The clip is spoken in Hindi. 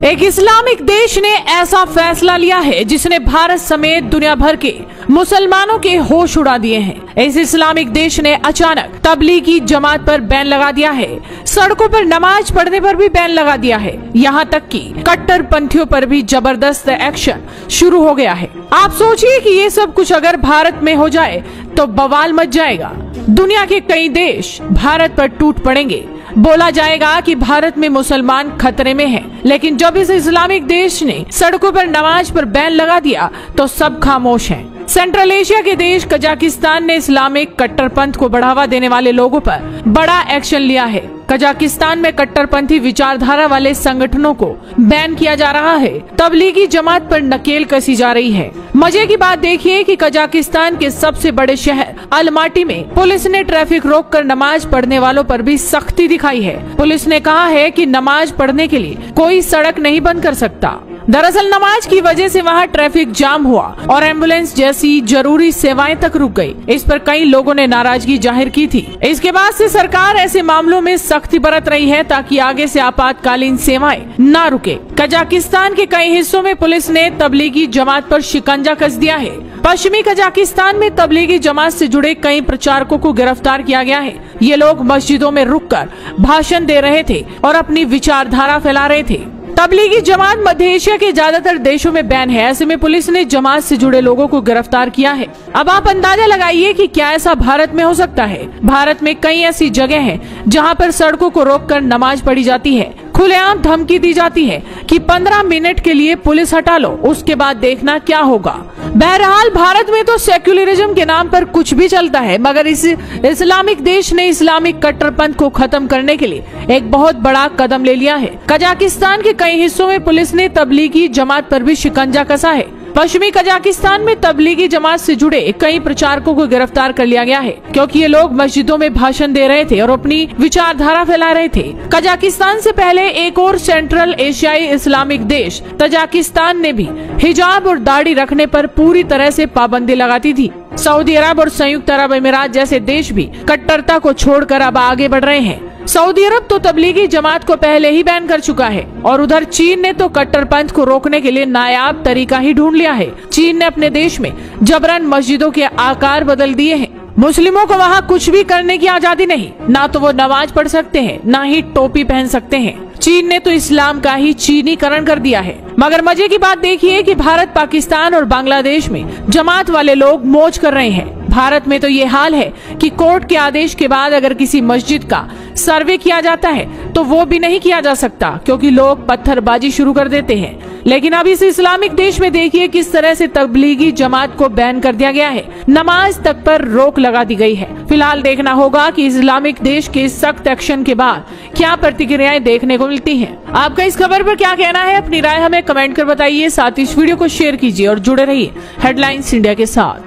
एक इस्लामिक देश ने ऐसा फैसला लिया है जिसने भारत समेत दुनिया भर के मुसलमानों के होश उड़ा दिए हैं। इस इस्लामिक देश ने अचानक तबलीगी जमात पर बैन लगा दिया है। सड़कों पर नमाज पढ़ने पर भी बैन लगा दिया है। यहाँ तक कि कट्टरपंथियों पर भी जबरदस्त एक्शन शुरू हो गया है। आप सोचिए कि ये सब कुछ अगर भारत में हो जाए तो बवाल मच जाएगा। दुनिया के कई देश भारत पर टूट पड़ेंगे। बोला जाएगा कि भारत में मुसलमान खतरे में हैं। लेकिन जब इस इस्लामिक देश ने सड़कों पर नमाज पर बैन लगा दिया तो सब खामोश हैं। सेंट्रल एशिया के देश कजाकिस्तान ने इस्लामिक कट्टरपंथ को बढ़ावा देने वाले लोगों पर बड़ा एक्शन लिया है। कजाकिस्तान में कट्टरपंथी विचारधारा वाले संगठनों को बैन किया जा रहा है। तबलीगी जमात पर नकेल कसी जा रही है। मजे की बात देखिए कि कजाकिस्तान के सबसे बड़े शहर अलमाटी में पुलिस ने ट्रैफिक रोककर नमाज पढ़ने वालों पर भी सख्ती दिखाई है। पुलिस ने कहा है कि नमाज पढ़ने के लिए कोई सड़क नहीं बंद कर सकता। दरअसल नमाज की वजह से वहाँ ट्रैफिक जाम हुआ और एम्बुलेंस जैसी जरूरी सेवाएं तक रुक गई। इस पर कई लोगों ने नाराजगी जाहिर की थी। इसके बाद से सरकार ऐसे मामलों में सख्ती बरत रही है ताकि आगे से आपातकालीन सेवाएं न रुके। कजाकिस्तान के कई हिस्सों में पुलिस ने तबलीगी जमात पर शिकंजा कस दिया है। पश्चिमी कजाकिस्तान में तबलीगी जमात से जुड़े कई प्रचारकों को गिरफ्तार किया गया है। ये लोग मस्जिदों में रुककर भाषण दे रहे थे और अपनी विचारधारा फैला रहे थे। तबलीगी जमात मध्य एशिया के ज्यादातर देशों में बैन है। ऐसे में पुलिस ने जमात से जुड़े लोगों को गिरफ्तार किया है। अब आप अंदाजा लगाइए कि क्या ऐसा भारत में हो सकता है। भारत में कई ऐसी जगह हैं जहां पर सड़कों को रोककर नमाज पढ़ी जाती है। खुलेआम धमकी दी जाती है कि 15 मिनट के लिए पुलिस हटा लो, उसके बाद देखना क्या होगा। बहरहाल भारत में तो सेक्युलरिज्म के नाम पर कुछ भी चलता है, मगर इस इस्लामिक देश ने इस्लामिक कट्टरपंथ को खत्म करने के लिए एक बहुत बड़ा कदम ले लिया है। कजाकिस्तान के कई हिस्सों में पुलिस ने तबलीगी जमात पर भी शिकंजा कसा है। पश्चिमी कजाकिस्तान में तबलीगी जमात से जुड़े कई प्रचारकों को गिरफ्तार कर लिया गया है क्योंकि ये लोग मस्जिदों में भाषण दे रहे थे और अपनी विचारधारा फैला रहे थे। कजाकिस्तान से पहले एक और सेंट्रल एशियाई इस्लामिक देश तजाकिस्तान ने भी हिजाब और दाढ़ी रखने पर पूरी तरह से पाबंदी लगाती थी। सऊदी अरब और संयुक्त अरब अमीरात जैसे देश भी कट्टरता को छोड़कर अब आगे बढ़ रहे हैं। सऊदी अरब तो तबलीगी जमात को पहले ही बैन कर चुका है और उधर चीन ने तो कट्टरपंथ को रोकने के लिए नायाब तरीका ही ढूंढ लिया है। चीन ने अपने देश में जबरन मस्जिदों के आकार बदल दिए हैं। मुस्लिमों को वहाँ कुछ भी करने की आजादी नहीं, ना तो वो नमाज पढ़ सकते हैं, ना ही टोपी पहन सकते हैं। चीन ने तो इस्लाम का ही चीनीकरण कर दिया है। मगर मजे की बात देखिए कि भारत, पाकिस्तान और बांग्लादेश में जमात वाले लोग मौज कर रहे हैं। भारत में तो ये हाल है कि कोर्ट के आदेश के बाद अगर किसी मस्जिद का सर्वे किया जाता है तो वो भी नहीं किया जा सकता क्योंकि लोग पत्थरबाजी शुरू कर देते हैं। लेकिन अब इस इस्लामिक देश में देखिए किस तरह से तबलीगी जमात को बैन कर दिया गया है। नमाज तक पर रोक लगा दी गई है। फिलहाल देखना होगा कि इस्लामिक देश के सख्त एक्शन के बाद क्या प्रतिक्रियाएं देखने को मिलती हैं। आपका इस खबर पर क्या कहना है? अपनी राय हमें कमेंट कर बताइए। साथ ही इस वीडियो को शेयर कीजिए और जुड़े रहिए हेडलाइंस इंडिया के साथ।